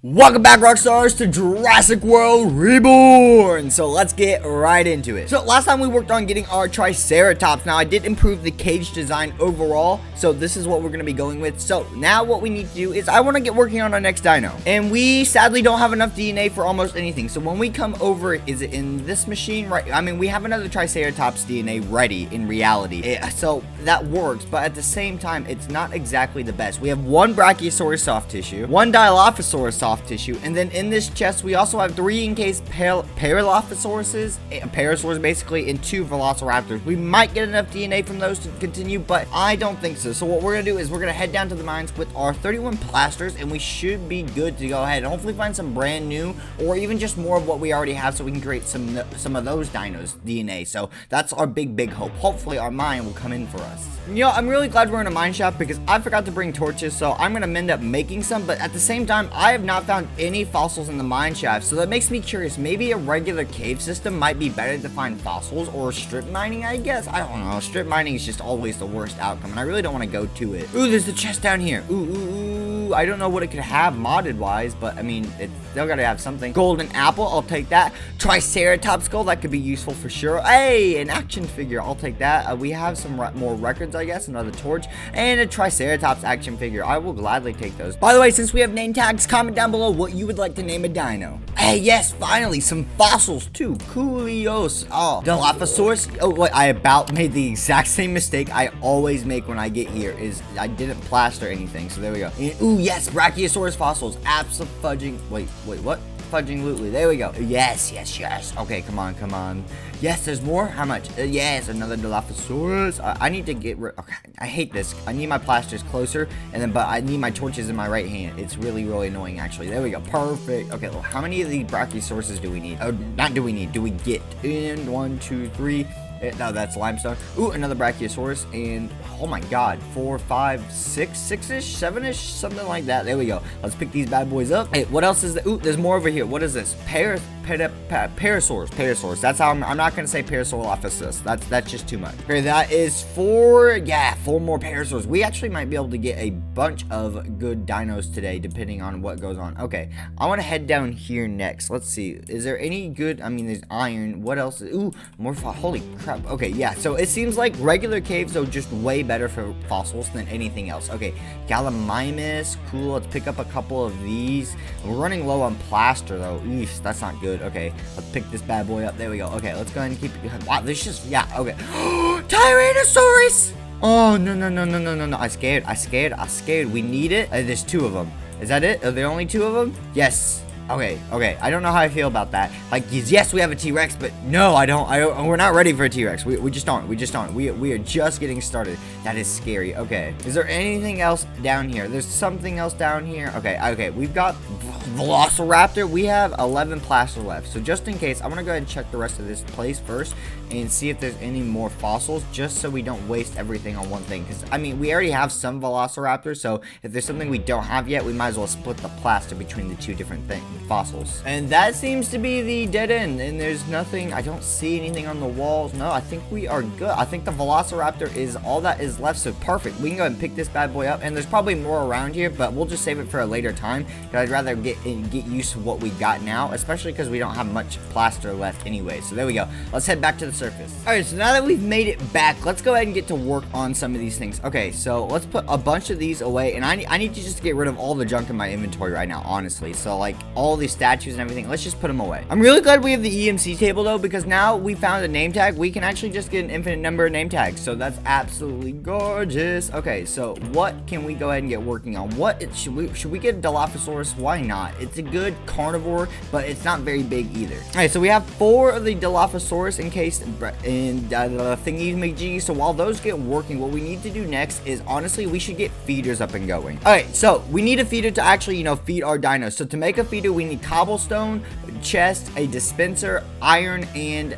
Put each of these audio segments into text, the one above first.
Welcome back, Rockstars, to Jurassic World Reborn. So let's get right into it. So last time we worked on getting our Triceratops. Now I did improve the cage design overall, so this is what we're going to be going with. So now what we need to do is I want to get working on our next dino, and we sadly don't have enough DNA for almost anything. So when we come over, is it in this machine? Right, I mean, we have another Triceratops DNA ready in reality, so that works, but at the same time it's not exactly the best. We have one Brachiosaurus soft tissue, one Dilophosaurus soft tissue, and then in this chest we also have 3 encased Parasaurus basically, and 2 Velociraptors. We might get enough DNA from those to continue, but I don't think so. So what we're gonna do is we're gonna head down to the mines with our 31 plasters, and we should be good to go ahead and hopefully find some brand new, or even just more of what we already have, so we can create some of those dinos DNA. So that's our big hope. Hopefully our mine will come in for us. You know, I'm really glad we're in a mine shop because I forgot to bring torches, so I'm gonna end up making some, but at the same time I have not found any fossils in the mine shaft, so that makes me curious. Maybe a regular cave system might be better to find fossils, or strip mining, I guess. I don't know. Strip mining is just always the worst outcome, and I really don't want to go to it. Ooh, there's the chest down here. Ooh, I don't know what it could have modded wise, but I mean, it's still gotta have something. Golden apple, I'll take that. Triceratops skull, that could be useful for sure. Hey, an action figure, I'll take that. We have some more records, I guess. Another torch and a Triceratops action figure. I will gladly take those. By the way, since we have name tags, comment down below what you would like to name a dino. Hey, yes, finally some fossils too. Coolios. Oh, Dilophosaurus. Oh wait, I about made the exact same mistake I always make when I get here, is I didn't plaster anything. So there we go. And, ooh, yes, Brachiosaurus fossils. Abso-fudging. Wait, what? Fudging lootly. There we go. Yes. Okay, come on. Yes, there's more. How much? Yes, another Dilophosaurus. I need to get rid. Okay, I hate this. I need my plasters closer, but I need my torches in my right hand. It's really annoying, actually. There we go. Perfect. Okay, well, how many of these Brachiosauruses do we need? Oh, not do we need. Do we get in? 1, 2, 3. No, that's limestone. Ooh, another Brachiosaurus, and oh my god, 4, 5, 6, 6-ish, 7-ish, something like that. There we go. Let's pick these bad boys up. Hey, what else is there? Ooh, there's more over here. What is this? Parasaurus. That's how I'm not gonna say Parasaurolophus. That's just too much. Okay, that is 4 more Parasaurs. We actually might be able to get a bunch of good dinos today, depending on what goes on. Okay, I want to head down here next. Let's see. Is there any good? I mean, there's iron. What else? Ooh, more. Holy crap. Okay, yeah. So it seems like regular caves are just way better for fossils than anything else. Okay, Gallimimus. Cool. Let's pick up a couple of these. We're running low on plaster though. Eesh, that's not good. Okay, let's pick this bad boy up. There we go. Okay, let's go ahead and keep it. Wow, there's just, yeah, okay. Tyrannosaurus! Oh, no. I scared. We need it. There's 2 of them. Is that it? Are there only 2 of them? Yes. Okay. I don't know how I feel about that. Like, yes, we have a T-Rex, but no, I don't. We're not ready for a T-Rex. We just aren't. We are just getting started. That is scary. Okay. Is there anything else down here? There's something else down here. Okay. We've got Velociraptor. We have 11 plaster left. So just in case, I'm gonna go ahead and check the rest of this place first and see if there's any more fossils, just so we don't waste everything on one thing. Because I mean, we already have some Velociraptors, so if there's something we don't have yet, we might as well split the plaster between the 2 different fossils. And that seems to be the dead end, and there's nothing. I don't see anything on the walls. No, I think we are good. I think the Velociraptor is all that is left, so perfect. We can go ahead and pick this bad boy up, and there's probably more around here, but we'll just save it for a later time, because I'd rather get used to what we got now, especially because we don't have much plaster left anyway. So there we go. Let's head back to the surface. All right, so now that we've made it back, let's go ahead and get to work on some of these things. Okay, so let's put a bunch of these away, and I need to just get rid of all the junk in my inventory right now, honestly. So like all these statues and everything, let's just put them away. I'm really glad we have the EMC table though, because now we found a name tag. We can actually just get an infinite number of name tags, so that's absolutely gorgeous. Okay, so what can we go ahead and get working on? Should we get a Dilophosaurus? Why not? It's a good carnivore, but it's not very big either. All right, so we have 4 of the Dilophosaurus encased in thingy majiggy. So while those get working, what we need to do next is, honestly, we should get feeders up and going. All right, so we need a feeder to actually, feed our dinos. So to make a feeder, we need cobblestone, chest, a dispenser, iron, and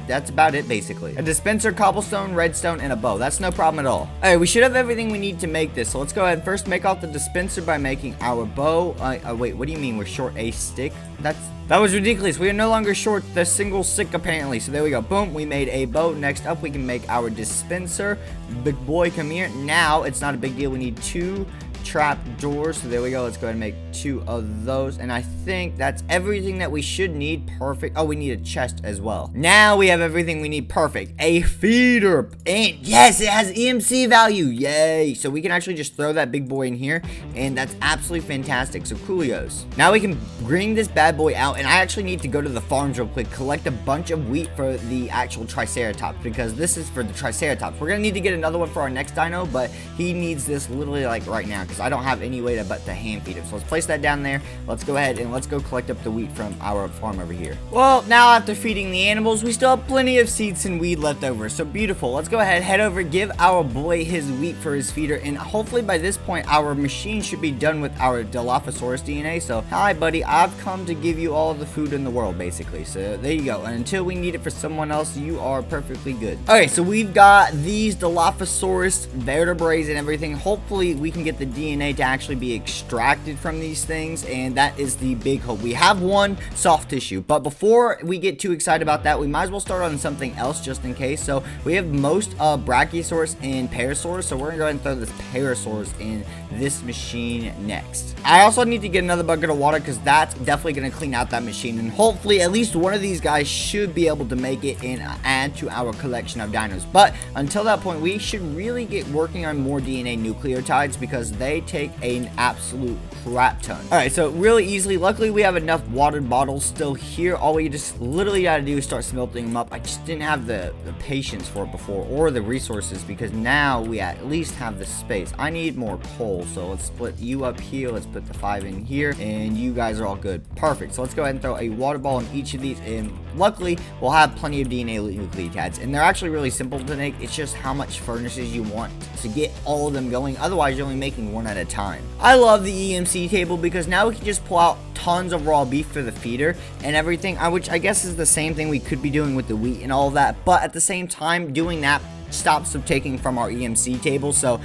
that's about it, basically. A dispenser, cobblestone, redstone, and a bow. That's no problem at all. All right, we should have everything we need to make this. So let's go ahead and first make off the dispenser by making our bow. Wait, what do you mean we're short a stick? That was ridiculous. We are no longer short the single stick, apparently. So there we go. Boom. We made a bow. Next up, we can make our dispenser. Big boy, come here. Now, it's not a big deal. We need 2 trap doors. So there we go. Let's go ahead and make 2 of those. And I think that's everything that we should need. Perfect. Oh, we need a chest as well. Now we have everything we need. Perfect. A feeder. And yes, it has EMC value. Yay. So we can actually just throw that big boy in here. And that's absolutely fantastic. So coolios. Now we can bring this bad boy out. And I actually need to go to the farms real quick. Collect a bunch of wheat for the actual Triceratops. Because this is for the Triceratops. We're going to need to get another one for our next dino. But he needs this literally like right now. Because I don't have any way to hand feed him. So let's place that down there. Let's go ahead and let's go collect up the wheat from our farm over here. Well, now after feeding the animals, we still have plenty of seeds and weed left over. So beautiful. Let's go ahead, head over, give our boy his wheat for his feeder. And hopefully by this point, our machine should be done with our Dilophosaurus DNA. So, hi, buddy. I've come to give you all the food in the world, basically. So there you go. And until we need it for someone else, you are perfectly good. Okay, so we've got these Dilophosaurus vertebrae and everything. Hopefully we can get the DNA to actually be extracted from these things, and that is the big hope. We have one soft tissue, but before we get too excited about that, we might as well start on something else just in case. So we have most Brachiosaurus and Parasaurus, so we're gonna go ahead and throw this Parasaurus in this machine next. I also need to get another bucket of water because that's definitely gonna clean out that machine, and hopefully at least one of these guys should be able to make it and add to our collection of dinos. But until that point, we should really get working on more DNA nucleotides because they take an absolute crap ton. Alright, so really easily, luckily we have enough water bottles still here. All we just literally gotta do is start smelting them up. I just didn't have the patience for it before, or the resources, because now we at least have the space. I need more coal, so let's split you up here. Let's put the 5 in here, and you guys are all good. Perfect. So let's go ahead and throw a water ball in each of these, and luckily we'll have plenty of DNA nucleotides, and they're actually really simple to make. It's just how much furnaces you want to get all of them going. Otherwise, you're only making one at a time. I love the EMC table because now we can just pull out tons of raw beef for the feeder and everything, which I guess is the same thing we could be doing with the wheat and all of that, but at the same time, doing that stops them taking from our EMC table, so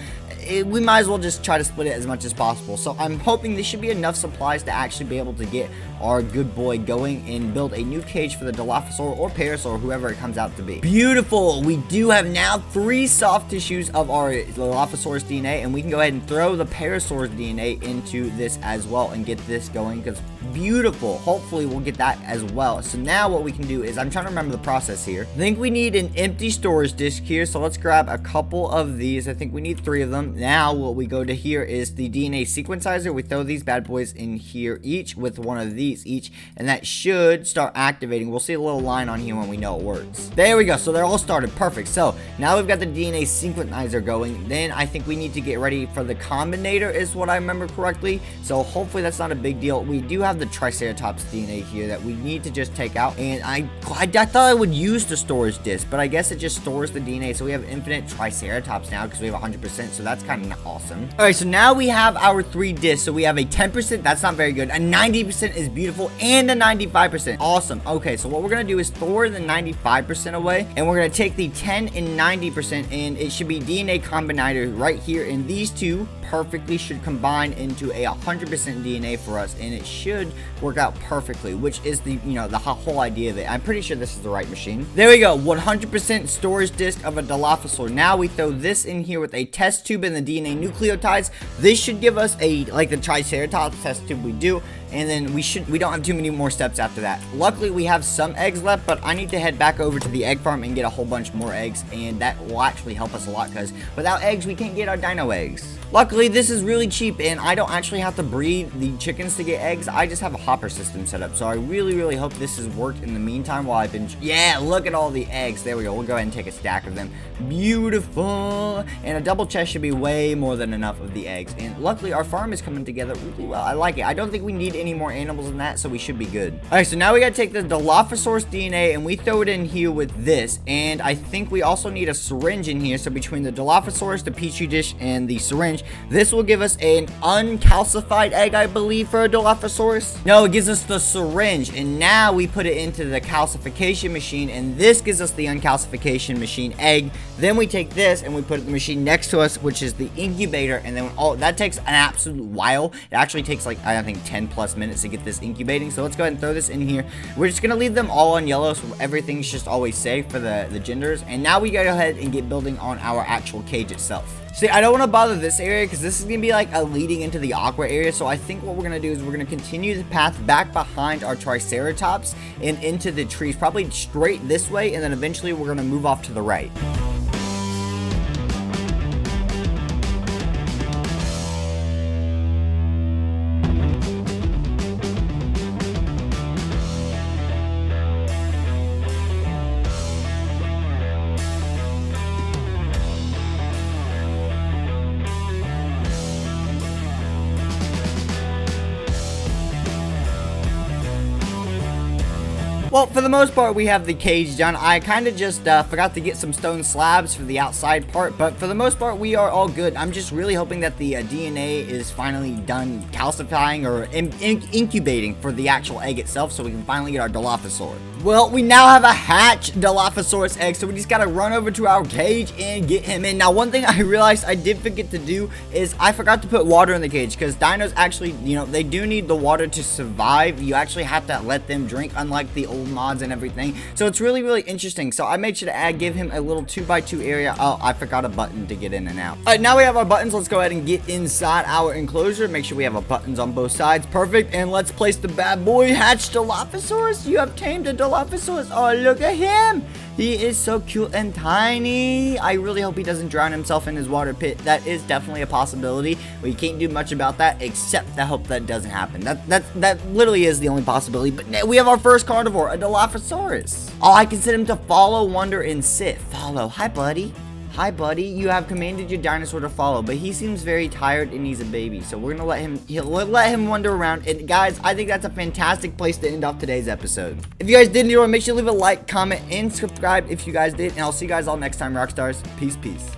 we might as well just try to split it as much as possible. So I'm hoping this should be enough supplies to actually be able to get our good boy going and build a new cage for the Dilophosaur or Parasaur, whoever it comes out to be. Beautiful. We do have now 3 soft tissues of our Dilophosaurus DNA, and we can go ahead and throw the Parasaur's DNA into this as well and get this going, because beautiful. Hopefully we'll get that as well. So now what we can do is, I'm trying to remember the process here. I think we need an empty storage disk here, so let's grab a couple of these. I think we need 3 of them. Now what we go to here is the DNA sequencizer. We throw these bad boys in here each with one of these each, and that should start activating. We'll see a little line on here when we know it works. There we go. So they're all started. Perfect. So now we've got the DNA sequencizer going. Then I think we need to get ready for the combinator, is what I remember correctly. So hopefully that's not a big deal. We do have the Triceratops DNA here that we need to just take out, and I thought I would use the storage disk, but I guess it just stores the DNA. So we have infinite Triceratops now because we have 100%, so that's kind of awesome. All right, so now we have our 3 discs. So we have a 10%, that's not very good, a 90% is beautiful, and a 95%. Awesome. Okay, so what we're gonna do is throw the 95% away, and we're gonna take the 10 and 90%, and it should be DNA combinator right here, and these two perfectly should combine into a 100% DNA for us, and it should work out perfectly, which is the whole idea of it. I'm pretty sure this is the right machine. There we go. 100% storage disk of a Dilophosaur. Now we throw this in here with a test tube and the DNA nucleotides. This should give us like the Triceratops test tube we do, and then we don't have too many more steps after that. Luckily we have some eggs left, but I need to head back over to the egg farm and get a whole bunch more eggs, and that will actually help us a lot, because without eggs we can't get our dino eggs. Luckily this is really cheap, and I don't actually have to breed the chickens to get eggs. I just have a hopper system set up, so I really hope this has worked in the meantime while I've been... Yeah, look at all the eggs. There we go. We'll go ahead and take a stack of them. Beautiful. And a double chest should be way more than enough of the eggs, and luckily our farm is coming together really well. I like it. I don't think we need any more animals than that, so we should be good. Alright, so now we gotta take the Dilophosaurus DNA and we throw it in here with this, and I think we also need a syringe in here. So between the Dilophosaurus, the petri dish, and the syringe, this will give us an uncalcified egg, I believe, for a Dilophosaurus. No, it gives us the syringe, and now we put it into the calcification machine, and this gives us the uncalcification machine egg. Then we take this and we put the machine next to us, which is the incubator, and then that takes an absolute while. It actually takes like, I think, 10+ plus minutes to get this incubating. So let's go ahead and throw this in here. We're just gonna leave them all on yellow, so everything's just always safe for the genders. And now we gotta go ahead and get building on our actual cage itself. See, I don't want to bother this area because this is going to be like a leading into the aqua area. So I think what we're going to do is we're going to continue the path back behind our Triceratops and into the trees, probably straight this way. And then eventually we're going to move off to the right. Well, for the most part, we have the cage done. I kind of just forgot to get some stone slabs for the outside part, but for the most part, we are all good. I'm just really hoping that the DNA is finally done calcifying or incubating for the actual egg itself, so we can finally get our Dilophosaurus. Well, we now have a hatched Dilophosaurus egg, so we just gotta run over to our cage and get him in. Now, one thing I realized I did forget to do is I forgot to put water in the cage, because dinos actually, you know, they do need the water to survive. You actually have to let them drink, unlike the old mods and everything. So it's really, really interesting. So I made sure to give him a little 2x2 area. Oh, I forgot a button to get in and out. All right, now we have our buttons. Let's go ahead and get inside our enclosure. Make sure we have our buttons on both sides. Perfect. And let's place the bad boy hatched Dilophosaurus. You have tamed a Dilophosaurus. Oh, look at him. He is so cute and tiny. I really hope he doesn't drown himself in his water pit. That is definitely a possibility. We can't do much about that except to hope that doesn't happen. That literally is the only possibility. But we have our first carnivore, a Dilophosaurus. Oh, I can set him to follow, wander, and sit. Follow. Hi, buddy. Hi, buddy. You have commanded your dinosaur to follow, but he seems very tired and he's a baby. So we're gonna let him wander around. And guys, I think that's a fantastic place to end off today's episode. If you guys did enjoy, make sure to leave a like, comment, and subscribe if you guys did. And I'll see you guys all next time, Rockstars. Peace, peace.